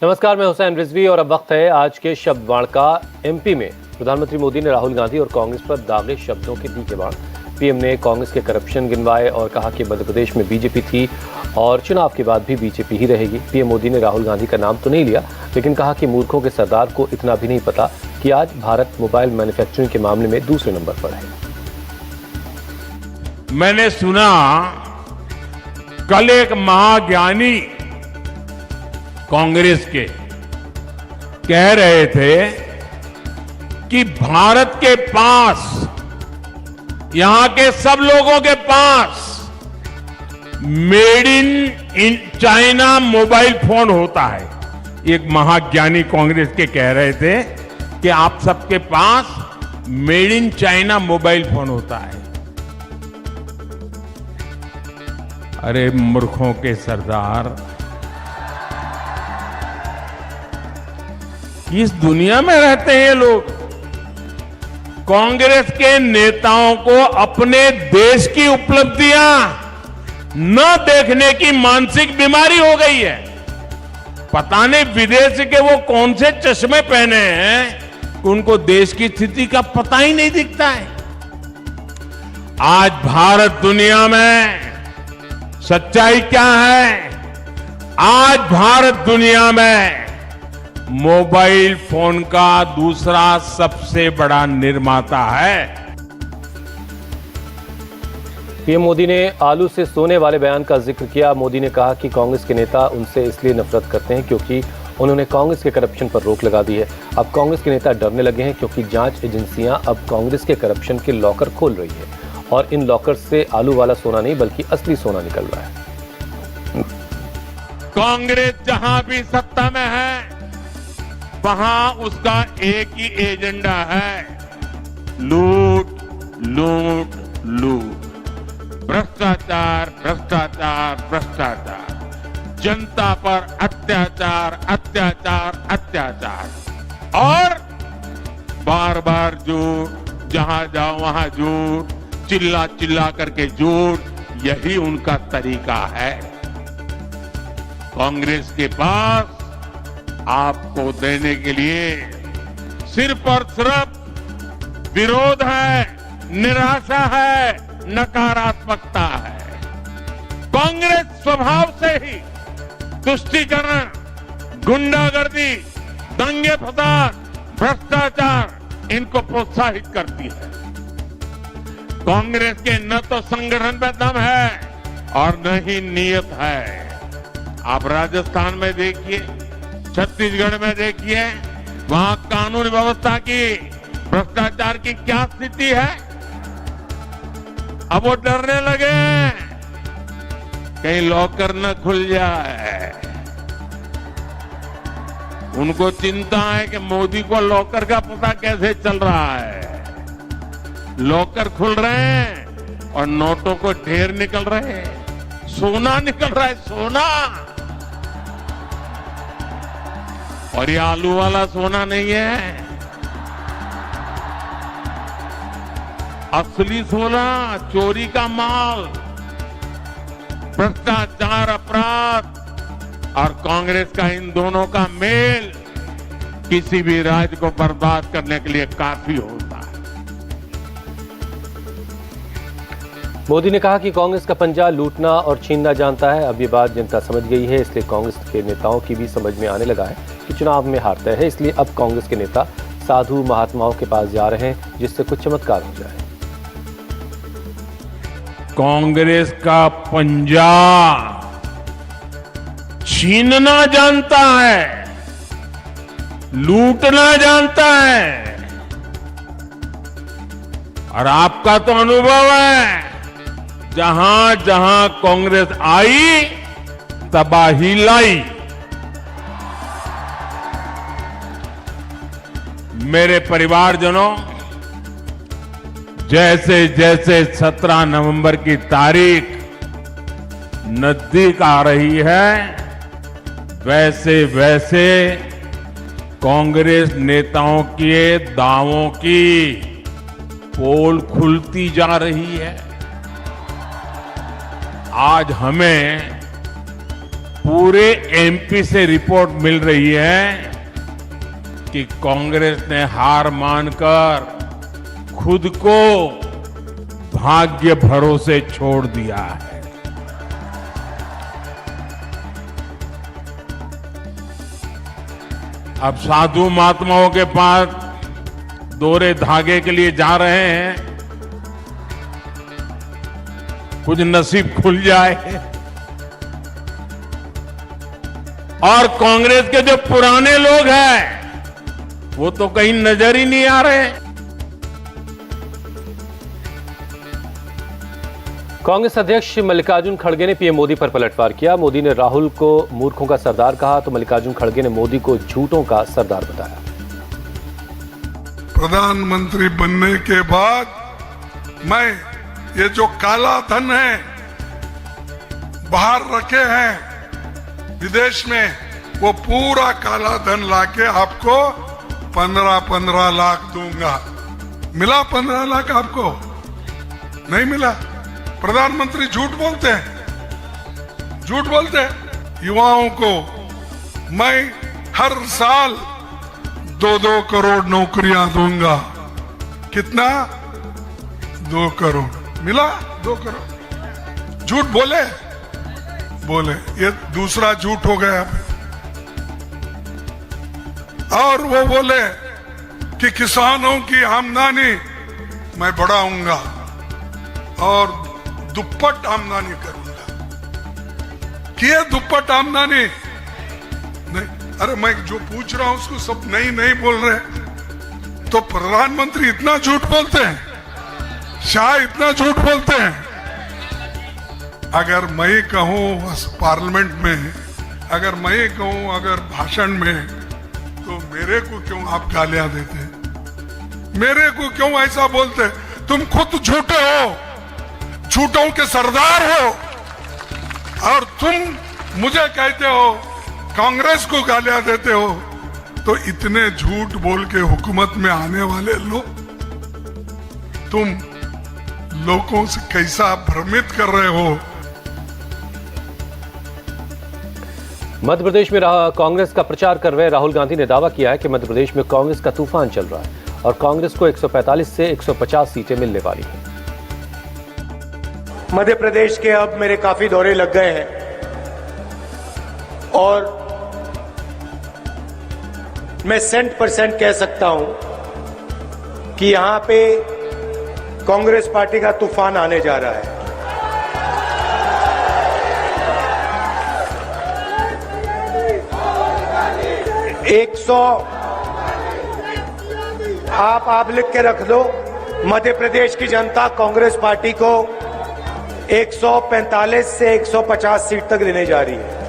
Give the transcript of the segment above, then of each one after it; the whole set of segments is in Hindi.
नमस्कार, मैं हुसैन रिजवी और अब वक्त है आज के शब्द बाण का। एमपी में प्रधानमंत्री मोदी ने राहुल गांधी और कांग्रेस पर दागे शब्दों के दी के बाण। पीएम ने कांग्रेस के करप्शन गिनवाए और कहा कि मध्य प्रदेश में बीजेपी थी और चुनाव के बाद भी बीजेपी ही रहेगी। पीएम मोदी ने राहुल गांधी का नाम तो नहीं लिया, लेकिन कहा कि मूर्खों के सरदार को इतना भी नहीं पता कि आज भारत मोबाइल मैन्युफैक्चरिंग के मामले में दूसरे नंबर पर है। मैंने सुना कल एक महाज्ञानी कांग्रेस के कह रहे थे कि भारत के पास, यहां के सब लोगों के पास made in China mobile phone होता है। एक महाज्ञानी कांग्रेस के कह रहे थे कि आप सबके पास made in China mobile phone होता है। अरे मूर्खों के सरदार, इस दुनिया में रहते हैं ये लोग। कांग्रेस के नेताओं को अपने देश की उपलब्धियां न देखने की मानसिक बीमारी हो गई है। पता नहीं विदेश के वो कौन से चश्मे पहने हैं कि उनको देश की स्थिति का पता ही नहीं दिखता है। आज भारत दुनिया में सच्चाई क्या है? आज भारत दुनिया में मोबाइल फोन का दूसरा सबसे बड़ा निर्माता है। पीएम मोदी ने आलू से सोने वाले बयान का जिक्र किया। मोदी ने कहा कि कांग्रेस के नेता उनसे इसलिए नफरत करते हैं क्योंकि उन्होंने कांग्रेस के करप्शन पर रोक लगा दी है। अब कांग्रेस के नेता डरने लगे हैं क्योंकि जांच एजेंसियां अब कांग्रेस के करप्शन के लॉकर खोल रही है और इन लॉकर से आलू वाला सोना नहीं बल्कि असली सोना निकल रहा है। कांग्रेस जहां भी सत्ता में है वहां उसका एक ही एजेंडा है, लूट लूट लूट, भ्रष्टाचार भ्रष्टाचार भ्रष्टाचार, जनता पर अत्याचार अत्याचार अत्याचार और बार बार झूठ, जहां जाओ वहां झूठ, चिल्ला चिल्ला करके झूठ, यही उनका तरीका है। कांग्रेस के पास आपको देने के लिए सिर्फ और सिर्फ विरोध है, निराशा है, नकारात्मकता है। कांग्रेस स्वभाव से ही तुष्टीकरण, गुंडागर्दी, दंगे फसाद, भ्रष्टाचार इनको प्रोत्साहित करती है। कांग्रेस के न तो संगठन में दम है और न ही नीयत है। आप राजस्थान में देखिए, छत्तीसगढ़ में देखिए, वहां कानून व्यवस्था की, भ्रष्टाचार की क्या स्थिति है। अब वो डरने लगे कहीं लॉकर न खुल जाए। उनको चिंता है कि मोदी को लॉकर का पता कैसे चल रहा है। लॉकर खुल रहे हैं और नोटों को ढेर निकल रहे हैं, सोना निकल रहा है, सोना। और ये आलू वाला सोना नहीं है, असली सोना, चोरी का माल। भ्रष्टाचार, अपराध और कांग्रेस का इन दोनों का मेल किसी भी राज्य को बर्बाद करने के लिए काफी होता है। मोदी ने कहा कि कांग्रेस का पंजा लूटना और छीनना जानता है। अब ये बात जनता समझ गई है, इसलिए कांग्रेस के नेताओं की भी समझ में आने लगा है कि चुनाव में हार तय है। इसलिए अब कांग्रेस के नेता साधु महात्माओं के पास जा रहे हैं जिससे कुछ चमत्कार हो जाए। कांग्रेस का पंजा छीनना जानता है, लूटना जानता है। और आपका तो अनुभव है, जहां जहां कांग्रेस आई तबाही लाई। मेरे परिवारजनों, जैसे जैसे 17 नवंबर की तारीख नजदीक आ रही है, वैसे वैसे कांग्रेस नेताओं के दावों की पोल खुलती जा रही है। आज हमें पूरे एमपी से रिपोर्ट मिल रही है कि कांग्रेस ने हार मानकर खुद को भाग्य भरोसे छोड़ दिया है। अब साधु महात्माओं के पास दोहरे धागे के लिए जा रहे हैं, कुछ नसीब खुल जाए। और कांग्रेस के जो पुराने लोग हैं वो तो कहीं नजर ही नहीं आ रहे। कांग्रेस अध्यक्ष मल्लिकार्जुन खड़गे ने पीएम मोदी पर पलटवार किया। मोदी ने राहुल को मूर्खों का सरदार कहा तो मल्लिकार्जुन खड़गे ने मोदी को झूठों का सरदार बताया। प्रधानमंत्री बनने के बाद मैं ये जो काला धन है बाहर रखे हैं विदेश में, वो पूरा काला धन लाके आपको 15-15 लाख दूंगा। मिला 15 लाख आपको? नहीं मिला। प्रधानमंत्री झूठ बोलते हैं, झूठ बोलते हैं। युवाओं को मैं हर साल 2-2 करोड़ नौकरियां दूंगा। कितना? 2 करोड़। मिला 2 करोड़? झूठ बोले बोले, ये दूसरा झूठ हो गया। और वो बोले कि किसानों की आमदनी मैं बढ़ाऊंगा और दुप्पट आमदनी करूंगा। किए दुप्पट आमदनी? नहीं। अरे मैं जो पूछ रहा हूं उसको सब नहीं बोल रहे। तो प्रधानमंत्री इतना झूठ बोलते हैं, शाह इतना झूठ बोलते हैं। अगर मैं कहूं पार्लियामेंट में, अगर मैं कहूं अगर भाषण में, तो मेरे को क्यों आप गालियां देते? मेरे को क्यों ऐसा बोलते? तुम खुद झूठे हो, झूठों के सरदार हो, और तुम मुझे कहते हो, कांग्रेस को गालियां देते हो। तो इतने झूठ बोल के हुकूमत में आने वाले लोग, तुम लोगों से कैसा भ्रमित कर रहे हो? मध्य प्रदेश में कांग्रेस का प्रचार कर रहे राहुल गांधी ने दावा किया है कि मध्य प्रदेश में कांग्रेस का तूफान चल रहा है और कांग्रेस को 145 से 150 सीटें मिलने वाली हैं। मध्य प्रदेश के अब मेरे काफी दौरे लग गए हैं और मैं 100% कह सकता हूं कि यहां पे कांग्रेस पार्टी का तूफान आने जा रहा है। आप लिख के रख दो, मध्य प्रदेश की जनता कांग्रेस पार्टी को 145 से 150 सीट तक देने जा रही है।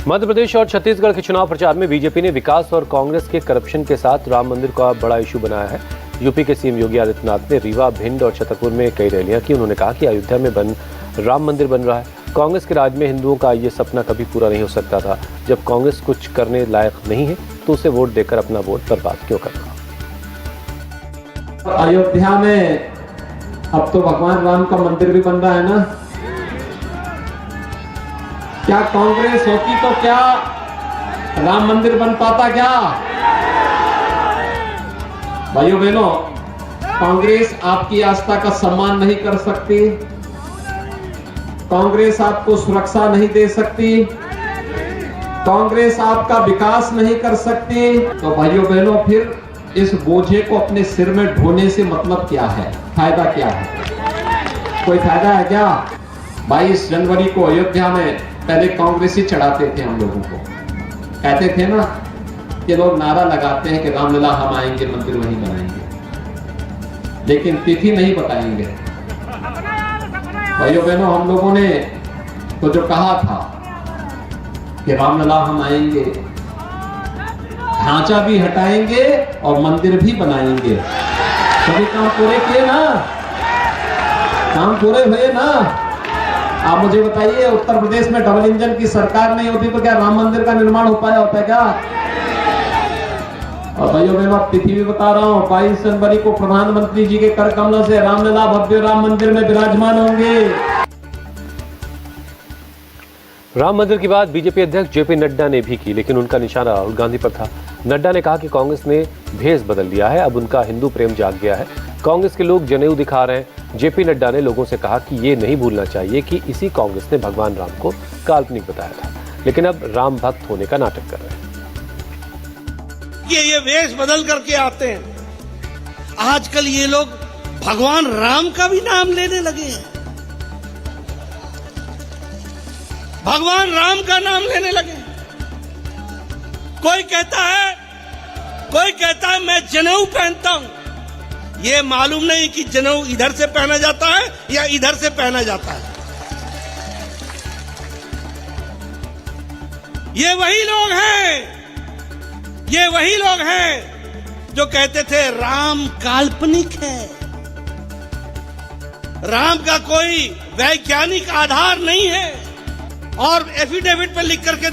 मध्य प्रदेश और छत्तीसगढ़ के चुनाव प्रचार में बीजेपी ने विकास और कांग्रेस के करप्शन के साथ राम मंदिर का बड़ा इशू बनाया है। यूपी के सीएम योगी आदित्यनाथ ने रीवा, भिंड और छतरपुर में कई रैलियां की। उन्होंने कहा कि अयोध्या में राम मंदिर बन रहा है। कांग्रेस के राज में हिंदुओं का ये सपना कभी पूरा नहीं हो सकता था। जब कांग्रेस कुछ करने लायक नहीं है तो उसे वोट देकर अपना वोट बर्बाद क्यों करना। अयोध्या में अब तो भगवान राम का मंदिर भी बन रहा है ना। क्या कांग्रेस होती तो क्या राम मंदिर बन पाता क्या? भाइयों बहनों, कांग्रेस आपकी आस्था का सम्मान नहीं कर सकती, कांग्रेस आपको सुरक्षा नहीं दे सकती, कांग्रेस आपका विकास नहीं कर सकती। तो भाइयों बहनों, फिर इस बोझे को अपने सिर में ढोने से मतलब क्या है? फायदा क्या है? कोई फायदा है क्या? 22 जनवरी को अयोध्या में पहले कांग्रेस ही चढ़ाते थे हम लोगों को। कहते थे ना कि लोग नारा लगाते हैं कि रामलला हम आएंगे, मंदिर वहीं बनाएंगे, लेकिन तिथि नहीं बताएंगे। भाइयों बहनों, हम लोगों ने तो जो कहा था कि रामलला हम आएंगे, ढांचा भी हटाएंगे और मंदिर भी बनाएंगे। सभी काम पूरे किए ना? काम पूरे हुए ना? आप मुझे बताइए, उत्तर प्रदेश में डबल इंजन की सरकार नहीं होती तो क्या राम मंदिर का निर्माण हो पाया होता है क्या? और भाइयों बहनों, तिथि भी बता रहा हूं, 22 जनवरी को प्रधानमंत्री जी के कर कमलों से रामलला भव्य राम मंदिर में विराजमान होंगे। राम मंदिर की बात बीजेपी अध्यक्ष जेपी नड्डा ने भी की, लेकिन उनका निशाना राहुल गांधी पर था। नड्डा ने कहा कि कांग्रेस ने भेष बदल लिया है, अब उनका हिंदू प्रेम जाग गया है। कांग्रेस के लोग जनेऊ दिखा रहे हैं। जेपी नड्डा ने लोगों से कहा कि ये नहीं भूलना चाहिए कि इसी कांग्रेस ने भगवान राम को काल्पनिक बताया था, लेकिन अब राम भक्त होने का नाटक कर रहे हैं। ये वेश बदल करके आते हैं। आजकल ये लोग भगवान राम का भी नाम लेने लगे हैं, भगवान राम का नाम लेने लगे। कोई कहता है मैं जनेऊ पहनता हूं। ये मालूम नहीं कि जनेऊ इधर से पहना जाता है या इधर से पहना जाता है। ये वही लोग हैं जो कहते थे राम काल्पनिक है, राम का कोई वैज्ञानिक आधार नहीं है। और एफिडेविट पर लिख करके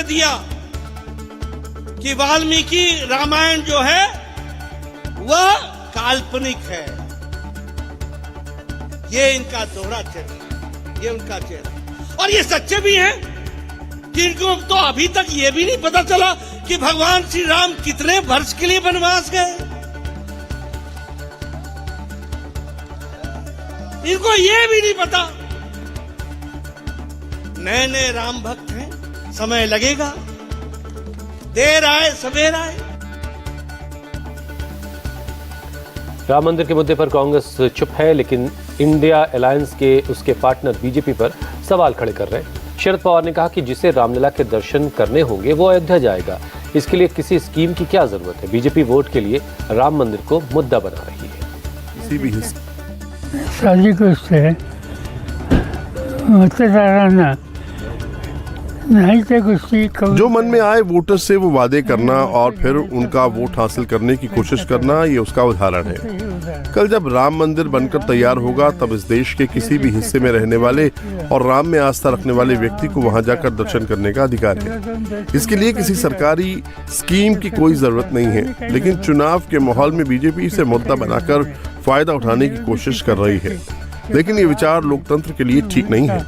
दिया कि वाल्मीकि रामायण जो है वह काल्पनिक है। ये इनका दोहरा चेहरा, ये उनका चेहरा। और ये सच्चे भी हैं, जिनको तो अभी तक ये भी नहीं पता चला कि भगवान श्री राम कितने वर्ष के लिए वनवास गए। इनको ये भी नहीं पता। नए नए राम भक्त हैं, समय लगेगा, देर आए सवेर आए। राम मंदिर के मुद्दे पर कांग्रेस चुप है, लेकिन इंडिया अलायंस के उसके पार्टनर बीजेपी पर सवाल खड़े कर रहे हैं। शरद पवार ने कहा कि जिसे रामलला के दर्शन करने होंगे वो अयोध्या जाएगा। इसके लिए किसी स्कीम की क्या जरूरत है? बीजेपी वोट के लिए राम मंदिर को मुद्दा बना रही है। किसी भी साजिश से मतदारांना नहीं तो कुछ जो मन में आए वोटर से वो वादे करना और फिर उनका वोट हासिल करने की कोशिश करना, ये उसका उदाहरण है। कल जब राम मंदिर बनकर तैयार होगा तब इस देश के किसी भी हिस्से में रहने वाले और राम में आस्था रखने वाले व्यक्ति को वहां जाकर दर्शन करने का अधिकार है। इसके लिए किसी सरकारी स्कीम की कोई जरूरत नहीं है, लेकिन चुनाव के माहौल में बीजेपी इसे मुद्दा बनाकर फायदा उठाने की कोशिश कर रही है। लेकिन ये विचार लोकतंत्र के लिए ठीक नहीं है।